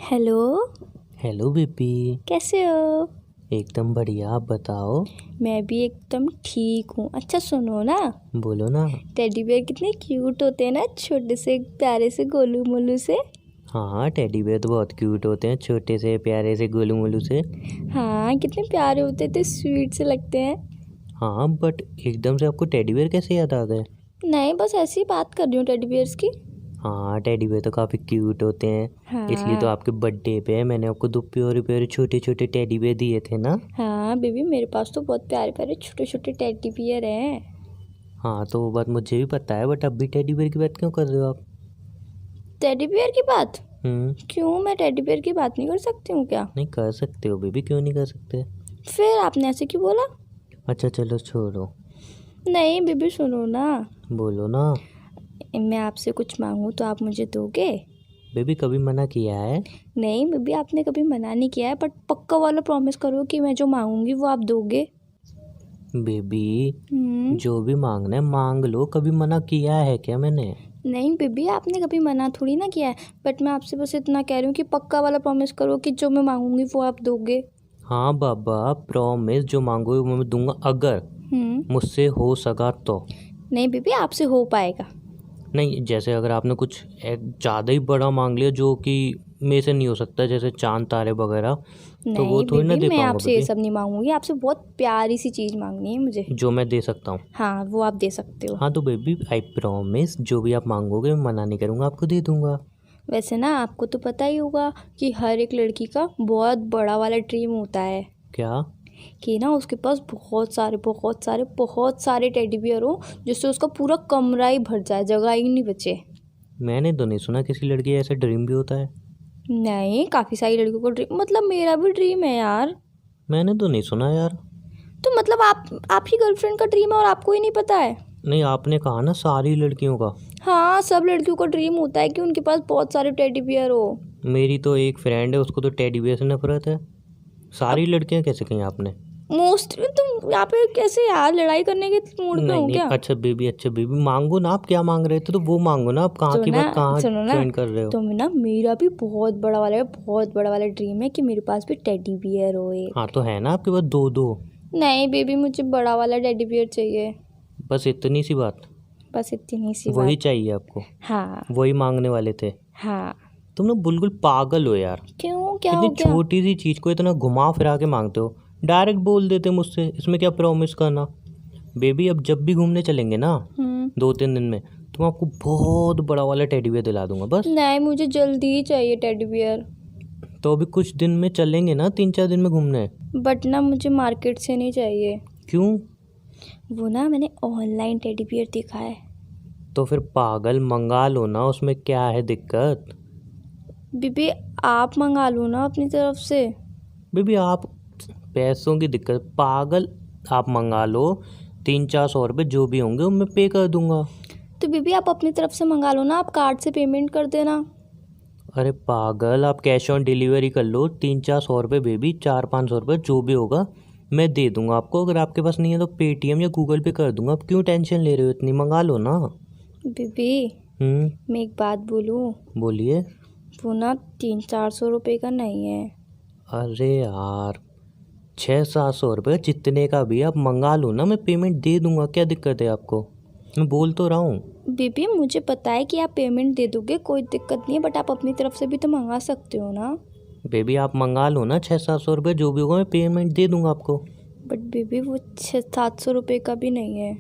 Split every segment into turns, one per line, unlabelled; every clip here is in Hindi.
हेलो।
Hello baby.
कैसे हो?
एकदम बढ़िया, आप बताओ।
मैं भी एकदम ठीक हूँ। अच्छा सुनो ना,
बोलो ना।
टेडी बेयर कितने क्यूट होते हैं ना, छोटे से प्यारे से गोलू मोलू से।
हाँ, टेडी बेयर तो बहुत क्यूट होते हैं, छोटे से प्यारे से गोलू मोलू से।
हाँ कितने प्यारे होते थे, स्वीट से लगते हैं।
हाँ, बट एकदम से आपको टेडी बेयर कैसे याद आ गए?
नहीं, बस ऐसी ही बात कर रही हूँ टेडी बेयर्स की।
हाँ, टेडी बेयर तो काफ़ी क्यूट होते हैं। इसलिए तो
हाँ
आपके बर्थडे पे मैंने आपको 2 प्यारे प्यारे छोटे छोटे टेडी बेयर दिए थे ना।
हाँ बेबी, मेरे पास तो बहुत प्यारे प्यारे छोटे छोटे टेडी बियर हैं।
हाँ, तो वो बात मुझे भी पता है, बट अब भी टेडी बेयर की बात क्यों कर रहे हो आप?
टेडी बियर की बात?
हम्म।
क्यों, मैं टेडी बियर की बात नहीं कर सकती हूँ क्या?
नहीं कर सकते हो बेबी, क्यों नहीं कर सकते?
फिर आपने ऐसे क्यों बोला?
अच्छा चलो छोड़ो।
नहीं बेबी सुनो ना,
बोलो ना।
मैं आपसे कुछ मांगूँ तो आप मुझे दोगे?
बेबी कभी मना किया है?
नहीं बेबी, आपने कभी मना नहीं किया है, बट पक्का वाला प्रॉमिस करो कि मैं जो मांगूंगी वो आप दोगे।
बेबी
हम्म।
जो भी मांगना है मांग लो, कभी मना किया है क्या मैंने?
नहीं बेबी, आपने कभी मना थोड़ी ना किया है, बट मैं आपसे बस इतना कह रही हूँ कि पक्का वाला प्रॉमिस करो कि जो मैं मांगूंगी वो आप दोगे।
हाँ बाबा, प्रॉमिस जो मांगोगे वो मैं दूंगा, अगर मुझसे हो सका तो।
नहीं बेबी, आपसे हो पाएगा।
नहीं, जैसे अगर आपने कुछ एक ज़्यादा ही बड़ा मांग लिया जो कि मेरे से नहीं हो सकता, जैसे चांद तारे वगैरह, तो वो
नहीं
थोड़ी ना
बेबी,
दे
मैं
पाऊंगा
आपसे ये
बेबी।
सब नहीं मांगूंगी, आपसे बहुत प्यारी सी चीज़ मांगनी है मुझे।
जो मैं दे सकता हूँ।
हाँ वो आप दे सकते हो।
हाँ तो बेबी आई प्रॉमिस, जो भी आप मांगोगे मैं मना नहीं करूँगा, आपको दे दूंगा।
वैसे ना आपको तो पता ही होगा कि हर एक लड़की का बहुत बड़ा वाला ड्रीम होता है
क्या?
कि ना उसके पास बहुत सारे टेडी बियर हो, जिससे उसका पूरा कमरा ही भर जाए, जगह ही नहीं बचे।
मैंने तो नहीं सुना किसी लड़की ऐसा ड्रीम भी होता है।
नहीं, काफ़ी सारी लड़कियों को ड्रीम, मतलब मेरा भी ड्रीम है यार।
मैंने तो नहीं सुना यार।
तो मतलब आप ही गर्लफ्रेंड का ड्रीम है और आपको ही नहीं पता है?
नहीं, आपने कहा ना सारी लड़कियों का।
हाँ, सब लड़कियों का ड्रीम होता है कि उनके पास बहुत सारे टेडी बियर हो।
मेरी तो एक फ्रेंड है, उसको तो टेडी बियर से नफरत है। सारी लड़कियां कैसे कहीं आपने?
मोस्टली तुम यहाँ पे कैसे यार, लड़ाई करने के मूड पे
नहीं
हो
नहीं,
क्या?
अच्छा बेबी मांगो ना, आप क्या मांग रहे थे तो वो मांगो ना, आप कहाँ की बात कहाँ
सुनो ना,
ज्वाइन कर रहे हो?
तो ना मेरा भी बहुत बड़ा वाला ड्रीम है कि मेरे पास भी टेडी बियर हो एक।
हाँ तो है ना आपके पास दो दो।
नहीं बेबी, मुझे बड़ा वाला टेडी बियर चाहिए।
बस इतनी सी बात?
बस इतनी सी
वही
बात।
चाहिए आपको?
हाँ।
वही मांगने वाले थे?
हाँ।
तुम ना बिल्कुल पागल हो यार।
क्यों, क्या
इतनी
हो गया?
छोटी सी चीज को इतना घुमा फिरा के मांगते हो। डायरेक्ट बोल देते मुझसे, इसमें क्या प्रॉमिस करना। बेबी अब जब भी घूमने चलेंगे ना 2-3 दिन में, तो मैं आपको बहुत बड़ा वाला टेडी बियर दिला दूंगा बस।
नहीं, मुझे जल्दी ही चाहिए टेडी बियर।
तो अभी कुछ दिन में चलेंगे ना, 3-4 दिन में घूमने।
बट ना मुझे मार्केट से नहीं चाहिए।
क्यों?
वो ना मैंने ऑनलाइन टेडी बियर देखा है।
तो फिर पागल मंगा लो ना, उसमें क्या है दिक्कत?
बीबी आप मंगा लो ना अपनी तरफ से।
बेबी आप, पैसों की दिक्कत पागल, आप मंगा लो। 300-400 रुपये जो भी होंगे वो मैं पे कर दूंगा।
तो बीबी आप अपनी तरफ से मंगा लो ना, आप कार्ड से पेमेंट कर देना।
अरे पागल, आप कैश ऑन डिलीवरी कर लो, 300-400 रुपये बेबी, 400-500 रुपये जो भी होगा मैं दे दूंगा आपको। अगर आपके पास नहीं है तो पेटीएम या गूगल पे कर दूंगा। आप क्यों टेंशन ले रहे हो इतनी, मंगा लो ना।
बीबी मैं एक बात बोलूँ?
बोलिए।
वो ना 300-400 रुपये का नहीं है।
अरे यार, 600-700 रुपये जितने का भी आप मंगा लो ना, मैं पेमेंट दे दूंगा, क्या दिक्कत है आपको? मैं बोल तो रहा हूँ।
बीबी मुझे पता है कि आप पेमेंट दे दोगे, कोई दिक्कत नहीं है, बट आप अपनी तरफ से भी तो मंगा सकते हो ना।
बेबी आप मंगा लो ना, 600-700 रुपये जो भी होगा मैं पेमेंट दे दूंगा आपको।
बट बीबी वो 600-700 रुपये का भी नहीं है।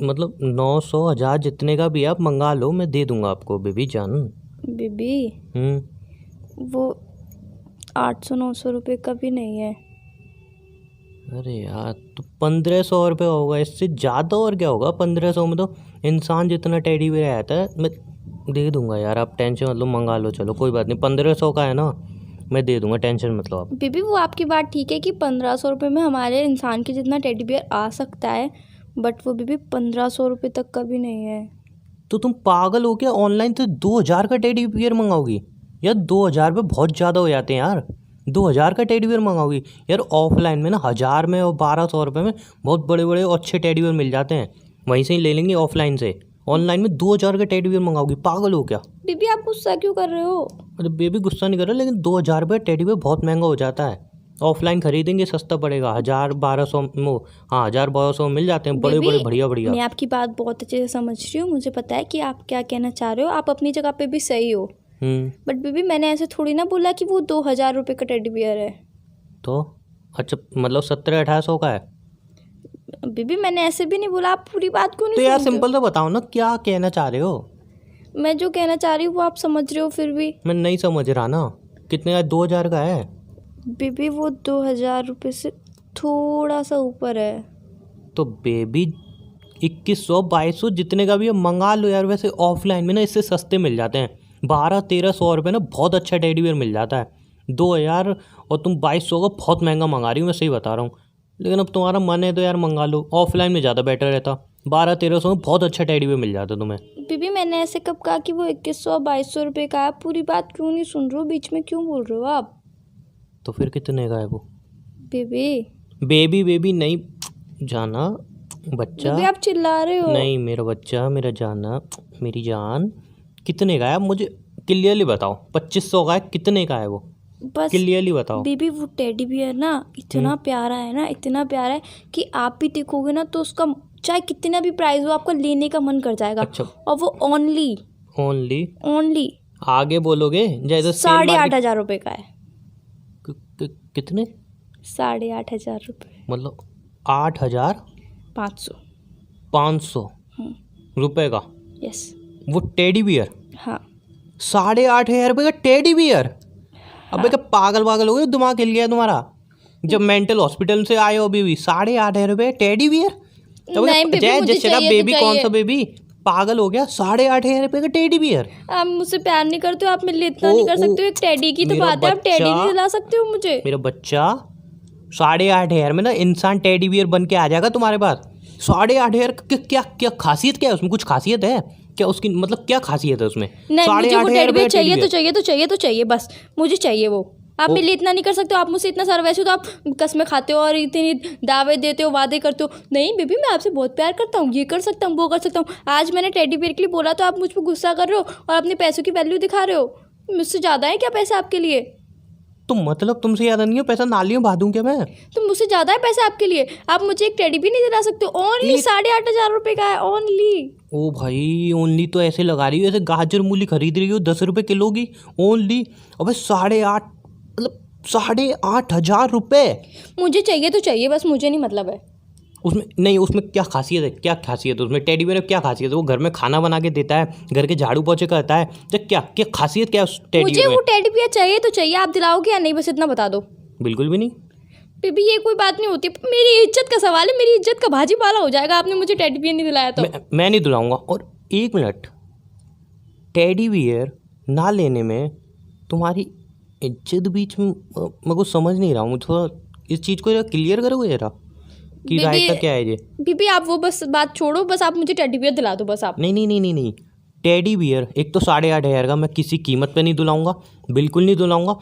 मतलब 900-1000 जितने का भी आप मंगा लो, मैं दे दूंगा आपको बेबी जान।
बीबी वो 800-900 रुपये का भी नहीं है।
अरे यार, तो 1500 रुपये होगा, इससे ज़्यादा और क्या होगा? 1500 में तो इंसान जितना टेडी बेयर आता है मैं दे दूंगा यार, आप टेंशन मतलब मंगा लो, चलो कोई बात नहीं, 1500 का है ना, मैं दे दूंगा, टेंशन मतलब आप।
बीबी वो आपकी बात ठीक है कि 1500 रुपये में हमारे इंसान के जितना टेडी बियर आ सकता है, बट वो बीबी 1500 रुपये तक का भी नहीं है।
तो तुम पागल हो क्या? ऑनलाइन तो 2000 का टेडी बियर मंगाओगी यार? 2000 रुपये बहुत ज़्यादा हो जाते हैं यार। 2000 का टेडी बियर मंगाओगी यार? ऑफलाइन में ना 1000 में और 1200 रुपये में बहुत बड़े बड़े और अच्छे टेडी बियर मिल जाते हैं, वहीं से ही ले लेंगे ऑफलाइन से। ऑनलाइन में 2000 का टेडी बियर मंगाओगी? पागल हो क्या?
बेबी आप गुस्सा क्यों कर रहे हो?
अरे बेबी गुस्सा नहीं कर रहा, लेकिन 2000 रुपये टेडी बियर बहुत महंगा हो जाता है। ऑफलाइन खरीदेंगे सस्ता पड़ेगा, 1000-1200 हाँ 1000-1200 मिल जाते हैं बड़े बड़े
बेबी
बढ़िया बढ़िया।
मैं आपकी बात बहुत अच्छे से समझ रही हूँ, मुझे पता है कि आप क्या कहना चाह रहे हो, आप अपनी जगह पे भी सही हो। बट बेबी मैंने ऐसे थोड़ी ना बोला कि वो 2000 रुपये का टेडी बियर है।
तो अच्छा मतलब 1700-1800 का है?
बेबी मैंने ऐसे भी नहीं बोला, आप पूरी बात क्यों
तो
नहीं
यार
सुन रहे
सिंपल तो बताओ ना क्या कहना चाह रहे हो?
हो? मैं जो कहना चाह रही हूँ वो आप समझ रहे हो फिर भी।
मैं नहीं समझ रहा ना, कितने का? 2000 का है
बेबी वो 2000 रुपये से थोड़ा सा ऊपर है।
तो बेबी 2100-2200 जितने का भी है मंगा लो यार। वैसे ऑफलाइन में ना इससे सस्ते मिल जाते हैं, 1200-1300 रुपये ना बहुत अच्छा टेडी बियर मिल जाता है। 2000 और तुम 2200 का बहुत महंगा मंगा रही हो, मैं सही बता रहा हूँ। लेकिन अब तुम्हारा मन है तो यार मंगा लो, ऑफलाइन में ज़्यादा बेटर रहता। 1200-1300 में बहुत अच्छा टेडी बियर मिल जाता तुम्हें।
बेबी मैंने ऐसे कब कहा कि वो 2100-2200 रुपये का है? पूरी बात क्यों नहीं सुन रहे हो, बीच में क्यों बोल रहे हो आप?
तो फिर कितने का है वो?
बेबी
बेबी बेबी नहीं जाना, बच्चा
बेबी आप चिल्ला रहे हो।
नहीं, मेरा बच्चा, मेरा जाना, मेरी जान। कितने का है मुझे क्लियरली बताओ? 2500 का है? कितने का है वो
बस
क्लियरली बताओ।
बेबी वो टेडी बियर ना इतना प्यारा है ना, इतना प्यारा है कि आप भी देखोगे ना तो उसका चाहे कितना भी प्राइस हो आपको लेने का मन कर जाएगा।
अच्छा
और वो ओनली
ओनली आगे बोलोगे जैसे
8,500 रुपये का है।
कितने?
8,500 रुपये
मतलब 8500
500।
रुपए का
यस
वो टेडी बियर?
हाँ
8,500 रुपये का टेडी बियर? अबे क्या पागल हो गए, दिमाग हिल गया तुम्हारा? जब मेंटल हॉस्पिटल से आए हो अभी भी 8,500 रुपये टेडी बियर?
नहीं बेबी मुझे चाहिए
बेबी
तो
कौन सा
चाहिए।
बेबी? पागल हो गया? 8,500 रुपये का टेडी बियर?
आप मुझसे प्यार नहीं करते हो, आप मेरे लिए इतना नहीं कर सकते हो। एक टेडी की तो
मेरा
बात है, आप टेडी
बच्चा-
नहीं दिला सकते हो मुझे।
मेरा बच्चा 8,500 में ना इंसान टेडी बियर बन के आ जाएगा तुम्हारे पास। 8,500 क्या क्या खासियत क्या है उसमें? कुछ खासियत है क्या उसकी? मतलब क्या खासियत है उसमें?
नहीं मुझे वो
8,500
टेडी बियर चाहिए
टेडी
तो चाहिए तो चाहिए तो चाहिए, बस मुझे चाहिए वो। आप मेरे लिए इतना नहीं कर सकते हो, आप मुझसे इतना सारा वैसे हो तो आप कसमें खाते हो और इतनी दावे देते हो, वादे करते हो। नहीं बेबी मैं आपसे बहुत प्यार करता हूँ, ये कर सकता हूँ वो कर सकता हूँ। आज मैंने टेडी बियर के लिए बोला तो आप मुझ पर गुस्सा कर रहे हो और अपने पैसों की वैल्यू दिखा रहे हो। मुझसे ज़्यादा है क्या पैसा आपके लिए?
तो मतलब तुमसे ज़्यादा नहीं हो पैसा? नालियों बहा दूं क्या मैं?
तो मुझसे ज़्यादा है पैसा आपके लिए? आप मुझे एक टेडी भी नहीं दिला सकते हो? ओनली 8,500 रुपये का है, ओनली।
ओ भाई ओनली तो ऐसे लगा रही हो, ऐसे गाजर मूली खरीद रही हो 10 रुपये किलो की। ओनली अबे 8,500 मतलब 8,500 रुपये?
मुझे चाहिए तो चाहिए, बस मुझे नहीं मतलब है।
उसमें नहीं, उसमें क्या खासियत है? क्या खासियत है उसमें? टेडी बियर में क्या खासियत है? वो घर में खाना बना के देता है, घर के झाड़ू पोछे करता है, तो क्या क्या खासियत क्या है उस टेडी
मुझे
बियर में?
वो टेडी बियर चाहिए तो चाहिए, आप दिलाओगे या नहीं बस इतना बता दो।
बिल्कुल भी नहीं।
बेबी ये कोई बात नहीं होती, मेरी इज्जत का सवाल है, मेरी इज्जत का भाजी पाला हो जाएगा आपने मुझे टेडी बियर नहीं दिलाया तो।
मैं नहीं दिलाऊंगा। और एक मिनट, टेडी बियर ना लेने में तुम्हारी इज्जत बीच में मैं कुछ समझ नहीं रहा हूँ। थोड़ा इस चीज़ को क्लियर करोगे जरा कि रायता क्या है ये?
बीबी आप वो बस बात छोड़ो, बस आप मुझे टेडी बियर दिला दो बस आप।
नहीं, टेडी बियर एक तो 8,500 का मैं किसी कीमत पे नहीं दिलाऊंगा, बिल्कुल नहीं दिलाऊंगा।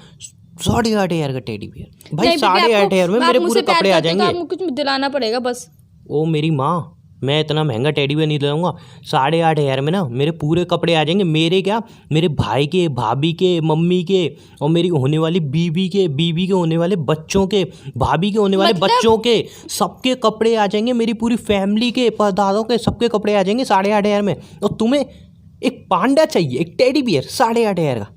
8,500 का टेडी बियर भाई, 8,500 में मेरे पूरे कपड़े आ जाएंगे।
आपको कुछ दिलाना पड़ेगा बस।
ओ मेरी माँ, मैं इतना महंगा टेडी बियर नहीं दिलाऊंगा। 8,500 में ना मेरे पूरे कपड़े आ जाएंगे। मेरे क्या, मेरे भाई के, भाभी के, मम्मी के, और मेरी होने वाली बीवी के होने वाले बच्चों के, भाभी के होने वाले बच्चों के, सबके कपड़े आ जाएंगे। मेरी पूरी फैमिली के, परदादों के, सबके कपड़े आ जाएंगे 8,500 में। और तुम्हें एक पांडा चाहिए, एक टेडी बियर 8,500 का?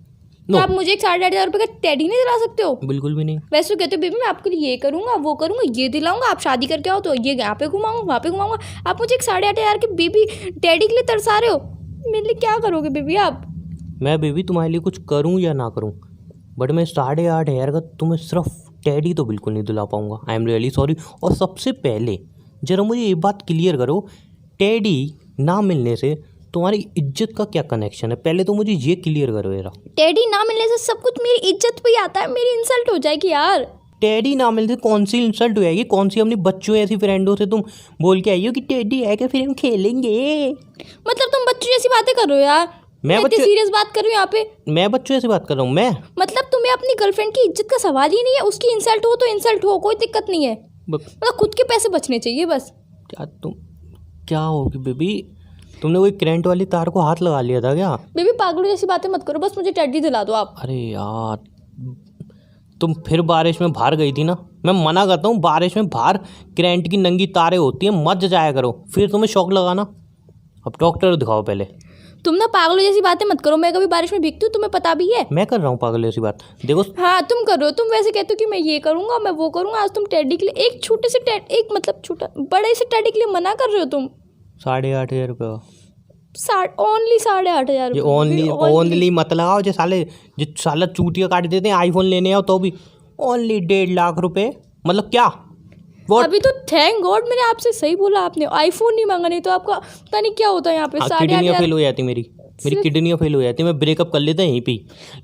तो आप मुझे एक 8,500 रुपये का टेडी नहीं दिला सकते हो?
बिल्कुल भी नहीं।
वैसे कहते हो बेबी मैं आपके लिए ये करूँगा वो करूँगा ये दिलाऊंगा, आप शादी करके आओ तो ये यहाँ पे घुमाऊंगा वहाँ पे घुमाऊंगा। आप मुझे एक 8,500 के बेबी टेडी के लिए तरसा रहे हो, मेरे लिए क्या करोगे बेबी आप?
मैं बेबी तुम्हारे लिए कुछ करूँ या ना करूँ, बट मैं 8,500 का तुम्हें सिर्फ टेडी तो बिल्कुल नहीं दिला पाऊंगा। I am really sorry. और सबसे पहले जरा मुझे ये बात क्लियर करो, टेडी ना मिलने से तुम्हारी इज्जत का क्या कनेक्शन है? पहले तो मुझे ये क्लियर करो यार।
टेडी ना मिलने से सब कुछ मेरी इज्जत पे ही आता है, मेरी इंसल्ट हो जाएगी यार।
टेडी ना मिलने से कौन सी इंसल्ट हो जाएगी? कौन सी अपनी बच्चों ऐसी फ्रेंडों से तुम बोल के आई हो कि टेडी है कि फिर हम खेलेंगे?
मतलब तुम बच्चों जैसी बातें कर रहे हो यार। मैं इतनी सीरियस बात कर रही हूँ यहाँ पे।
मैं बच्चों ऐसी बात कर रहा हूँ मैं?
मतलब तुम्हें अपनी गर्लफ्रेंड की इज्जत का सवाल ही नहीं है, उसकी इंसल्ट हो तो इंसल्ट हो, कोई दिक्कत नहीं है। मतलब खुद के पैसे बचने चाहिए बस।
क्या तुम क्या होगी बेबी? तुमने कोई करंट वाली तार को हाथ लगा लिया था क्या?
बेबी पागलों जैसी बातें मत करो, बस मुझे टेडी दिला दो आप।
अरे यार, तुम फिर बारिश में बाहर गई थी ना। मैं मना करता हूँ, बारिश में बाहर करंट की नंगी तारें होती हैं, मत जाया करो, फिर तुम्हें शौक लगाना। अब डॉक्टर दिखाओ पहले।
तुम ना पागलों जैसी बातें मत करो, मैं कभी बारिश में भीगती हूँ तुम्हें पता भी है।
मैं कर रहा हूँ पागल ऐसी बात? देखो,
हाँ तुम कर रहे हो, तुम वैसे कहते हो कि मैं ये करूंगा मैं वो करूंगा, आज तुम टेडी के लिए एक छोटे से एक मतलब छोटा बड़े से टेडी के लिए मना कर रहे हो तुम।
8,500 रुपये।
ओनली 8,500
ये ओनली मत लगाओ, जो साला चूतिया काट देते हैं आईफोन लेने आओ तो भी ओनली 1.5 लाख रुपए, मतलब क्या? What?
अभी तो थैंक गॉड मैंने आपसे सही बोला, आपने आईफोन नहीं मांगा, नहीं तो आपका पता नहीं क्या होता है यहाँ पे।
किडनियाँ फेल हो जाती मेरी किडनियाँ फेल हो जाती, मैं ब्रेकअप कर लेता यहीं पे।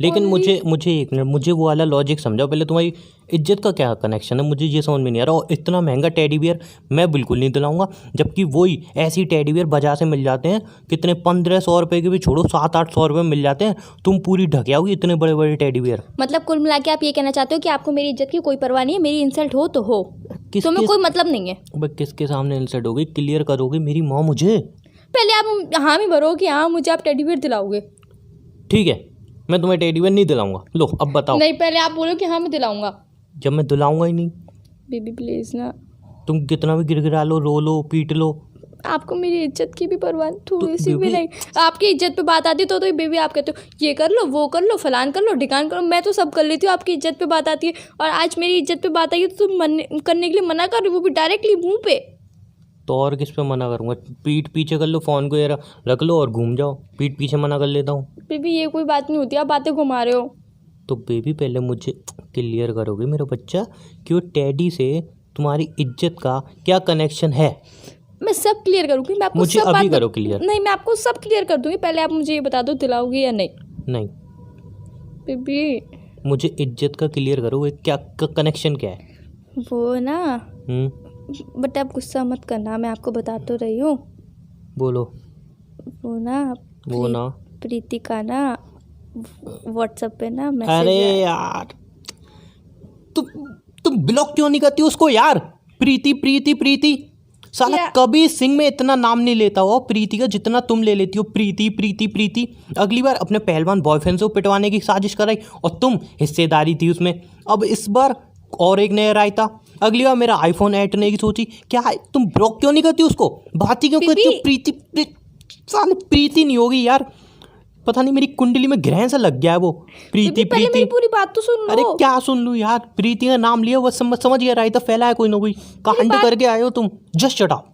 लेकिन मुझे एक मिनट, मुझे वो वाला लॉजिक समझाओ पहले, तुम्हारी इज्जत का क्या कनेक्शन है? मुझे ये समझ में नहीं आ रहा। और इतना महंगा टेडी बियर मैं बिल्कुल नहीं दिलाऊंगा, जबकि वही ऐसी टेडी बियर बाजार से मिल जाते हैं, कितने 1,500 रुपये के भी छोड़ो, 700-800 रुपये मिल जाते हैं। तुम पूरी ढकिया होगी इतने बड़े बड़े टेडी बियर।
मतलब कुल मिला के आप ये कहना चाहते हो कि आपको मेरी इज्जत की कोई परवाह नहीं है, मेरी इंसल्ट हो तो हो, तुम्हें कोई मतलब नहीं है।
अब किसके सामने इंसल्ट होगी? क्लियर करोगे मेरी माँ मुझे?
पहले आप हाँ में भरो कि हाँ मुझे आप टेडी बियर दिलाओगे।
ठीक है, मैं तुम्हें टेडी बियर नहीं दिलाऊंगा। लो अब बताओ।
नहीं, पहले आप बोलो कि हाँ मैं दिलाऊंगा।
जब मैं दिलाऊंगा ही नहीं।
बेबी प्लीज ना।
तुम कितना भी गिरगिरा लो, रो लो, पीट लो,
आपको मेरी इज्जत की भी परवाह थोड़ी सी भी नहीं। आपकी इज्जत पे बात आती तो बेबी आप कहते हो ये कर लो वो कर लो फलान कर लो ढिकान करो, मैं तो सब कर लेती हूँ, आपकी इज्जत पे बात आती है और आज मेरी इज्जत पे बात आई है तो तुम करने के लिए मना कर रही हो, वो भी डायरेक्टली मुँह पे।
तो और किस पे मना करूँगा? पीठ पीछे कर लो, फ़ोन को ये रख लो और घूम जाओ। पीठ पीछे मना कर लेता हूँ।
बेबी ये कोई बात नहीं होती, आप बातें घुमा रहे हो।
तो बेबी पहले मुझे क्लियर करोगे मेरा बच्चा कि वो टेडी से तुम्हारी इज्जत का क्या कनेक्शन है?
मैं सब क्लियर करूँगी, मैं आपको
मुझे
सब
अभी
बात
करो क्लियर।
नहीं, मैं आपको सब क्लियर कर दूंगी, पहले आप मुझे ये बता दो दिलाओगी या नहीं।
नहीं
बेबी
मुझे इज्जत का क्लियर करो, वो क्या कनेक्शन क्या है?
वो ना बट आप गुस्सा मत करना, मैं आपको बता तो रही हूँ।
बोलो।
वो ना प्रीति का ना व्हाट्सएप पे ना मैसेज।
अरे यार, तुम ब्लॉक क्यों नहीं करती उसको यार? प्रीति प्रीति प्रीति, साला कभी सिंह में इतना नाम नहीं लेता हो प्रीति का जितना तुम ले लेती हो। प्रीति प्रीति प्रीति, अगली बार अपने पहलवान बॉयफ्रेंड से पिटवाने की साजिश कराई और तुम हिस्सेदारी थी उसमें। अब इस बार और एक नया रायता, अगली बार मेरा आईफोन ऐटने की सोची। क्या है, तुम ब्लॉक क्यों नहीं करती उसको? बात ही क्यों करती हो? प्रीति साले प्रीति नहीं होगी यार, पता नहीं मेरी कुंडली में ग्रहण सा लग गया है वो प्रीति प्रीति।
मेरी पूरी बात तो सुन लो।
अरे क्या सुन लूँ यार, प्रीति का नाम लिया वो समझ गया, रायता फैला है कोई ना कोई, कांड करके आए हो तुम। Just shut up.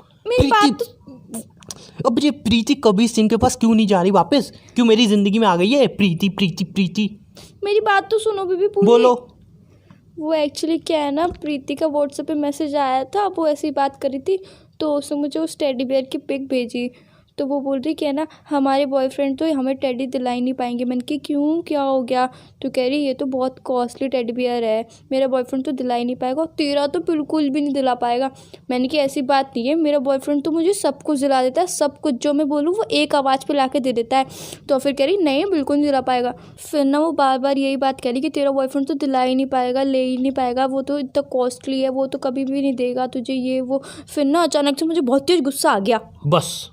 अब ये प्रीति कबीर सिंह के पास क्यों नहीं जा रही वापस? क्यों मेरी जिंदगी में आ गई है प्रीति प्रीति प्रीति?
मेरी बात तो सुनो बेबी पूरी।
बोलो।
वो एक्चुअली क्या है ना, प्रीति का व्हाट्सएप पे मैसेज आया था, वो ऐसी बात करी थी तो उसने मुझे उस टेडी बियर की पिक भेजी, तो वो बोल रही कि है ना हमारे बॉयफ्रेंड तो हमें टेडी दिला ही नहीं पाएंगे। मैंने कि क्यों, क्या हो गया? तो कह रही ये तो बहुत कॉस्टली टेडी बियर है, मेरा बॉयफ्रेंड तो दिला ही नहीं पाएगा और तेरा तो बिल्कुल भी नहीं दिला पाएगा। मैंने कि ऐसी बात नहीं है, मेरा बॉयफ्रेंड तो मुझे सब कुछ दिला देता है, सब कुछ जो मैं बोलूँ वो एक आवाज़ पे ला के दे देता है। तो फिर कह रही नहीं बिल्कुल नहीं दिला पाएगा। फिर ना वो बार बार यही बात कह रही कि तेरा बॉयफ्रेंड तो दिला ही नहीं पाएगा, ले ही नहीं पाएगा, वो तो इतना कॉस्टली है, वो तो कभी भी नहीं देगा तुझे ये वो। फिर ना अचानक से मुझे बहुत तेज गुस्सा आ गया।
बस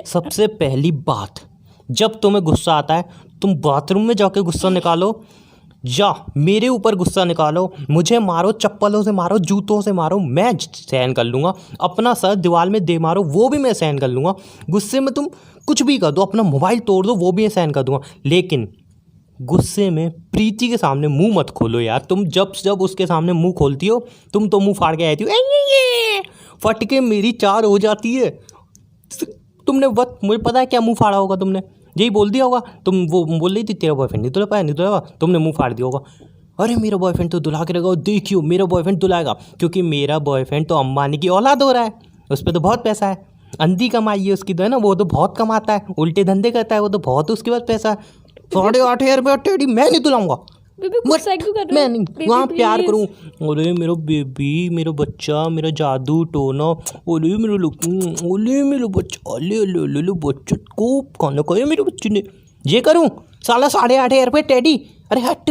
सबसे पहली बात, जब तुम्हें गुस्सा आता है तुम बाथरूम में जाके गुस्सा निकालो, या मेरे ऊपर गुस्सा निकालो, मुझे मारो, चप्पलों से मारो, जूतों से मारो, मैं सहन कर लूँगा। अपना सर दीवार में दे मारो, वो भी मैं सहन कर लूँगा। गुस्से में तुम कुछ भी कर दो, अपना मोबाइल तोड़ दो, वो भी मैं सहन कर दूँगा। लेकिन गुस्से में प्रीति के सामने मुंह मत खोलो यार। तुम जब उसके सामने मुंह खोलती हो तुम तो मुंह फाड़ के आती हो, ये फट के मेरी चार हो जाती है। तुमने मुझे पता है क्या मुंह फाड़ा होगा, तुमने यही बोल दिया होगा। तुम वो बोल रही थी तेरा बॉयफ्रेंड नहीं दुला पाया, नहीं दुलाएगा, तुमने मुंह फाड़ दिया होगा। अरे मेरा बॉयफ्रेंड तो दुला के रहेगा, देखियो मेरा बॉयफ्रेंड दुलाएगा, क्योंकि मेरा बॉयफ्रेंड तो अंबानी की औलाद हो रहा है, उस पर तो बहुत पैसा है, अंधी कमाई है उसकी तो है ना, वो तो बहुत कमाता है, उल्टे धंधे करता है वो तो, बहुत उसके पास पैसा है। 8,500 रुपये टेडी मैं नहीं दुलाऊंगा, मैं नहीं वहाँ प्यार करूँ। अरे मेरा बेबी, मेरा बच्चा, मेरा जादू टोना, ओले मेरा बच्चा, ले बच्चा को खाना खाया मेरे बच्चे ने, ये करूँ साला 8,500 रुपये टेडी? अरे हट।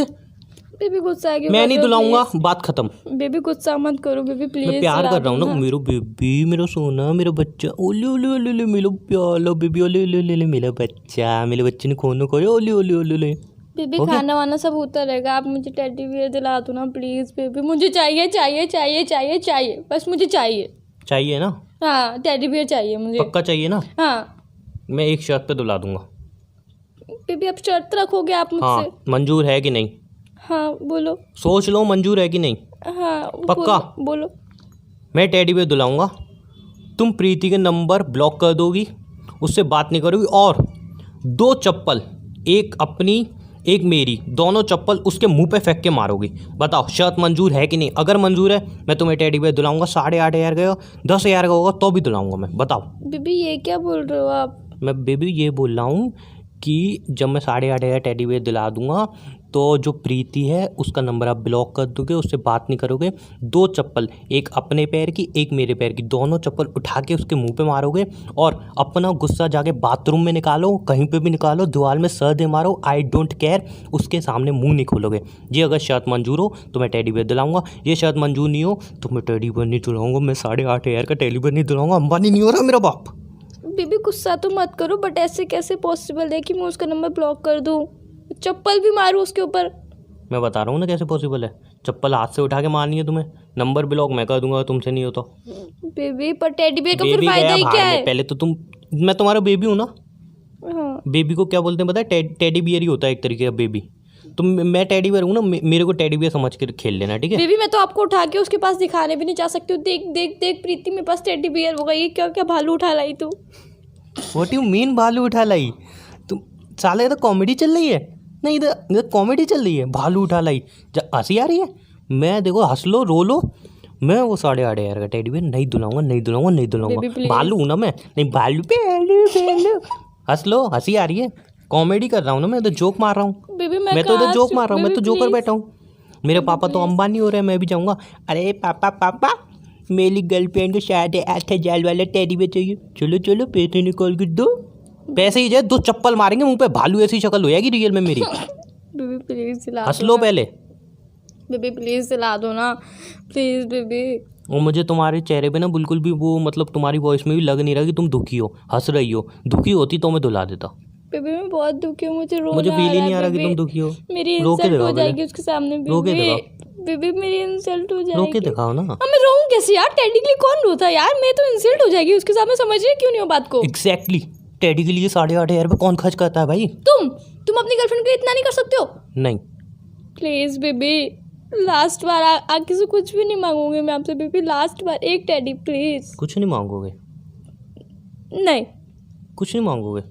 बेबी गुस्सा क्यों
मैं
कर
नहीं
रहे हो,
दुलाऊंगा,
please?
बात खत्म।
बेबी गुस्सा मत करो बेबी, प्लीज।
मैं प्यार कर रहा हूँ ना, मेरा बेबी, मेरा सोना, मेरा बच्चा, ओले ओले ओले ओले, मेरा प्याला बेबी, ओले ओले ओले, मेरा बच्चा, मेरे बच्चे ने खोनो खोए, ओले ओले ओले ओले।
बेबी
हो गया?
खाना वाना सब होता रहेगा, आप मुझे टेडी बियर दिला दो ना प्लीज बेबी, मुझे चाहिए चाहिए चाहिए चाहिए चाहिए, बस मुझे चाहिए।
चाहिए ना?
हाँ टेडी बियर चाहिए मुझे।
पक्का चाहिए ना?
हाँ
मैं एक शर्त पे दुला दूंगा।
बेबी आप शर्त रखोगे आप
हाँ,
मुझसे?
मंजूर है कि नहीं?
हाँ बोलो।
सोच लो, मंजूर है कि नहीं?
हाँ
पक्का?
बोलो।
मैं टेडी बियर दुलाऊंगा, तुम प्रीति के नंबर ब्लॉक कर दोगी, उससे बात नहीं करोगी, और 2 चप्पल, एक अपनी एक मेरी, दोनों चप्पल उसके मुंह पे फेंक के मारोगी। बताओ शर्त मंजूर है कि नहीं? अगर मंजूर है मैं तुम्हें टेडी बियर दुलाऊंगा, 8,500 का, 10,000 का होगा तो भी दुलाऊंगा मैं। बताओ।
बेबी ये क्या बोल रहे हो आप?
मैं बेबी ये बोल रहा हूँ कि जब मैं 8,500 टेडी बियर दिला दूंगा तो जो प्रीति है उसका नंबर आप ब्लॉक कर दोगे, उससे बात नहीं करोगे, 2 चप्पल, एक अपने पैर की एक मेरे पैर की, दोनों चप्पल उठा के उसके मुंह पे मारोगे, और अपना गुस्सा जाके बाथरूम में निकालो, कहीं पे भी निकालो, दीवार में सर दे मारो, आई डोंट केयर, उसके सामने मुंह नहीं खोलोगे। ये अगर शर्त मंजूर हो तो मैं टेडी बियर दिलाऊंगा, ये शर्त मंजूर नहीं हो तो मैं टेडी बियर नहीं दिलाऊंगा, मैं 8,500 का टेडी बियर नहीं दिलाऊंगा, अंबानी नहीं हो रहा मेरा बाप।
बेबी गुस्सा तो मत करो, बट ऐसे कैसे पॉसिबल है कि मैं उसका नंबर ब्लॉक कर दूँ, चप्पल भी मारूँ उसके ऊपर?
मैं बता रहा हूँ ना कैसे पॉसिबल है। चप्पल हाथ से उठा के मारनी है तुम्हें, नंबर ब्लॉक मैं कर दूंगा, तुमसे नहीं होता।
बेबी पर टेडी बियर का फिर
बेबी
फायदा
गया
ही
भाड़
क्या
में,
है?
पहले तो तुम, मैं तुम्हारा बेबी हूँ ना।
हाँ
बेबी को क्या बोलते हैं पता है? टेडी बियर ही होता है एक तरीके का बेबी। तुम, मैं टेडी बियर हूँ ना, मेरे को टेडी बियर समझ के खेल लेना, ठीक है?
बेबी मैं तो आपको उठा के उसके पास दिखाने भी नहीं जा सकती हूँ। देख देख देख प्रीति मेरे पास टेडी बियर होगा, ये क्या क्या भालू उठा लाई तू?
व्हाट यू मीन भालू उठा लाई? तुम साले, इधर कॉमेडी चल रही है? नहीं, इधर कॉमेडी चल रही है, भालू उठा लाई, हंसी आ रही है? मैं देखो, हंस लो रो लो, मैं वो 8,500 का टेडी बियर नहीं दुलाऊंगा, नहीं दुलाऊंगा, नहीं
Baby,
दुलाऊंगा।
please.
भालू हूँ ना मैं, नहीं भालू भालू। हंस लो, हंसी आ रही है, कॉमेडी कर रहा हूँ ना मैं, तो जोक मार रहा हूँ।
बेबी
मैं तो इधर जोक मार रहा हूँ, मैं तो जोकर बैठा हूँ। मेरे पापा तो अंबानी हो रहे हैं, मैं भी जाऊँगा, अरे पापा पापा मेरी गर्लफ्रेंड को 8,500 वाला टेडी बियर चाहिए, चलो चलो पैसे निकाल के दो। पैसे ही जाए, 2 चप्पल मारेंगे मुंह पे, भालू ऐसी शक्ल हो जाएगी रियल में मेरी।
बेबी प्लीज दिला
हंस
दो
लो
ना।
पहले।
बेबी प्लीज दिला दो ना, प्लीज बेबी।
और मुझे तुम्हारे चेहरे पे ना बिल्कुल भी वो, मतलब तुम्हारी वॉइस में भी लग नहीं रहा कि तुम दुखी हो, हंस रही हो। दुखी होती तो मैं दुला देता।
बेबी मैं बहुत दुखी हूँ, मुझे रोना
मुझे फील ही नहीं आ रहा कि
बेबी।
तुम दुखी हो।
मेरी
रो के
इंसल्ट
दिखाओ
हो
पहले।
जाएगी उसके सामने
रो के
बेबी।
दिखाओ।
बेबी मेरी इंसल्ट हो
रो के
जाएगी।
दिखाओ ना।
अब मैं रोऊं कैसे यार? टेडी के लिए कौन रोता है यार? मैं तो इंसल्ट हो जाएगी उसके सामने, समझ रही क्यों नहीं हो बात को?
एग्जैक्टली, टेडी के लिए 8,500 रुपये कौन खर्च करता है भाई?
तुम अपनी गर्लफ्रेंड को इतना नहीं कर सकते हो?
नहीं,
प्लीज बेबी, लास्ट बार आगे से कुछ भी नहीं मांगूंगी मैं आपसे बेबी, लास्ट बार एक टेडी प्लीज।
कुछ नहीं मांगोगे?
नहीं
कुछ नहीं मांगोगे?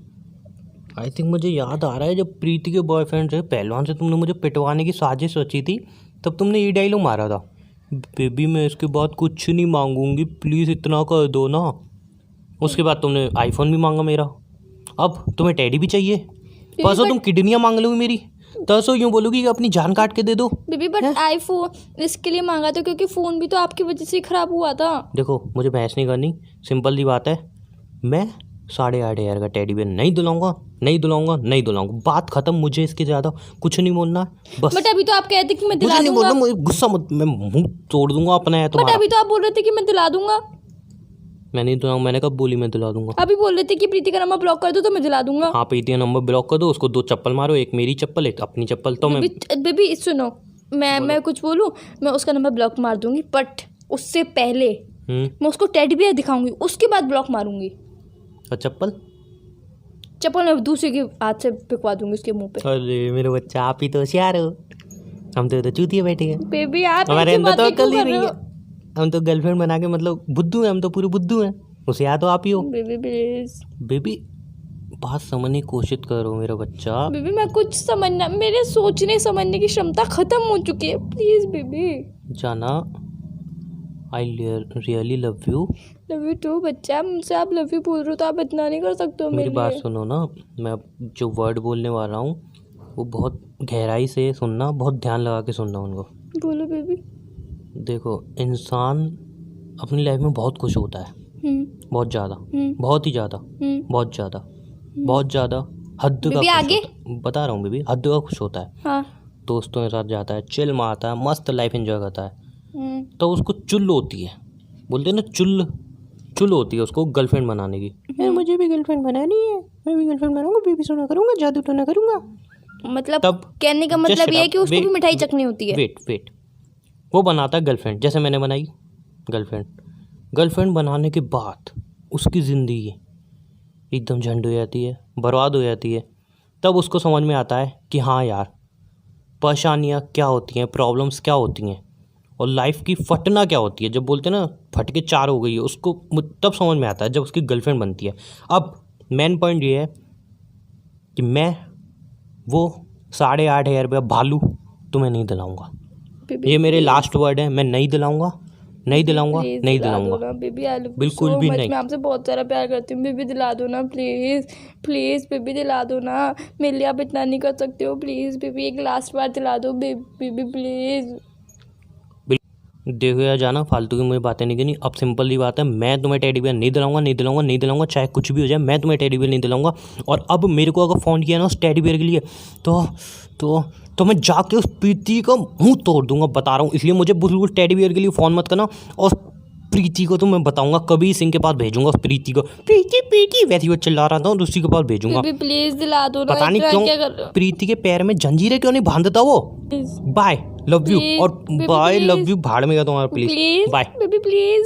आई थिंक मुझे याद आ रहा है, जब प्रीति के बॉयफ्रेंड से, पहलवान से, तुमने मुझे पिटवाने की साजिश रची थी, तब तुमने ये डायलॉग मारा था, बेबी मैं इसके बाद कुछ नहीं मांगूंगी, प्लीज़ इतना कर दो ना। उसके बाद तुमने आईफोन भी मांगा मेरा, अब तुम्हें टेडी भी चाहिए। परसों तुम किडनियाँ मांग लोगी मेरी, तरसों यूँ बोलोगी कि अपनी जान काट के दे दो।
बेबी बट आईफोन इसके लिए मांगा था क्योंकि फ़ोन भी तो आपकी वजह से ही ख़राब हुआ था।
देखो मुझे बहस नहीं करनी, सिंपल सी बात है, मैं 8,500 का टेडी बियर नहीं दिलाऊंगा, नहीं दिलाऊंगा, नहीं दिलाऊंगा, बात खत्म। मुझे इसके ज़्यादा कुछ नहीं बोलना है, बस।
बट अभी तो आप कहते कि मैं
मुझे
दिला
नहीं
दूंगा।
बोलना, मुझे गुस्सा मत, मैं मुंह तोड़ दूंगा अपना है
बट
तुम्हारा।
अभी तो आप बोल रहे थे कि मैं दिला दूंगा।
मैं नहीं दिलाऊंगा, मैंने कब बोली मैं दिला दूंगा?
अभी बोल रहे थे कि प्रीति का नंबर ब्लॉक कर दो तो मैं दिला दूंगा।
हाँ, प्रीति का नंबर ब्लॉक कर दो, उसको 2 चप्पल मारो, एक मेरी चप्पल एक अपनी चप्पल, तो मैं।
बेबी सुनो, मैं कुछ बोलूँ, मैं उसका नंबर ब्लॉक मार दूंगी, बट उससे पहले मैं उसको टेडी बियर दिखाऊंगी, उसके बाद ब्लॉक मारूंगी।
और चप्पल?
चप्पल मैं दूसरे के हाथ से पिकवा दूंगी उसके मुंह पे।
अरे मेरे बच्चा, आप ही तो होशियार हो, हम तो चूतिया बैठे हैं।
बेबी आप
हमारे
ऐसी
अंदर तो
बातें
अक्ल
क्यों
ही
कर
नहीं
रहे
है,
हो?
हम तो गर्लफ्रेंड बना के, मतलब बुद्धू हैं हम तो, पूरे बुद्धू हैं। होशियार तो आप ही हो।
Baby please.
बेबी बात समझने की कोशिश करो मेरा बच्चा।
बेबी मैं कुछ समझना, मेरे सोचने समझने की क्षमता खत्म हो चुकी है, प्लीज बेबी।
जाना, I really love you.
Love you too बच्चा, मुझसे आप लव यू बोल रहे हो तो आप इतना नहीं कर सकते हो
मेरी
मेरे
बात
लिए।
सुनो ना, मैं जो वर्ड बोलने वाला हूँ वो बहुत गहराई से सुनना, बहुत ध्यान लगा के सुनना उनको।
बोलो बेबी।
देखो, इंसान अपनी लाइफ में बहुत खुश होता है, बहुत ज़्यादा, बहुत ही ज़्यादा, बहुत ज़्यादा, बहुत ज़्यादा, हद का
बेबी
खुश
आगे?
होता है। बता रहा हूँ बेबी, हद का खुश होता है।
हाँ
दोस्तों के साथ जाता है, चिल मारता है, मस्त लाइफ एंजॉय करता है,
हम्म,
तो उसको चुल होती है, बोलते हैं ना चुल, चुल होती है उसको गर्लफ्रेंड बनाने की। यार मुझे भी गर्लफ्रेंड बनानी है, मैं भी गर्लफ्रेंड बनाऊंगा, बेबी सोना करूंगा, जादू टोना करूंगा।
मतलब
तब
कहने का मतलब ये है कि उसको भी मिठाई चखनी होती है।
वेट, वो बनाता है गर्लफ्रेंड, जैसे मैंने बनाई गर्लफ्रेंड। गर्लफ्रेंड बनाने के बाद उसकी ज़िंदगी एकदम झंड हो जाती है, बर्बाद हो जाती है। तब उसको समझ में आता है कि हाँ यार, परेशानियाँ क्या होती हैं, प्रॉब्लम्स क्या होती हैं, और लाइफ की फटना क्या होती है। जब बोलते हैं ना फट के चार हो गई है, उसको तब समझ में आता है जब उसकी गर्लफ्रेंड बनती है। अब मेन पॉइंट ये है कि मैं वो 8,500 रुपया भालू तुम्हें नहीं दिलाऊंगा।
बेबी
ये मेरे लास्ट वर्ड है, मैं नहीं दिलाऊंगा, नहीं दिलाऊंगा,
प्लीज
नहीं
दिला दो
दिलाऊंगा,
ना बेबी, आई लव यू
बिल्कुल
सो
भी
मच।
नहीं।
मैं आपसे बहुत सारा प्यार करती हूँ बेबी, दिला दो ना प्लीज प्लीज बेबी, दिला दो ना। मेरे लिए आप इतना नहीं कर सकते हो, प्लीज बेबी, एक लास्ट बार दिला दो बेबी प्लीज।
देखो यार, जाना फालतू की मुझे बातें नहीं करनी। अब सिंपल ही बात है, मैं तुम्हें टेडी बियर नहीं दिलाऊंगा, नहीं दिलाऊंगा, नहीं दिलाऊंगा, चाहे कुछ भी हो जाए, मैं तुम्हें टेडी बियर नहीं दिलाऊंगा। और अब मेरे को अगर फ़ोन किया ना उस टेडी बियर के लिए, तो मैं जाके उस प्रीति का मुंह तोड़ दूंगा, बता रहा हूँ। इसलिए मुझे बिल्कुल टेडी बियर के लिए फ़ोन मत करना। और प्रीति को तो मैं बताऊंगा, कभी सिंह के पास भेजूंगा उस प्रीति को, प्रीति प्रीति वैसे ही वो चिल्ला रहा था, और उसी के पास भेजूंगा।
बेबी प्लीज दिला दो ना,
पता नहीं
इतना
क्यों
क्या कर रहे हो?
प्रीति के पैर में जंजीरें क्यों नहीं बांधता वो।
Please,
bye, love you,
Please,
और
baby,
bye, love
please.
You, भाड़ में गया तुम्हारा, please
please
bye.
Baby please.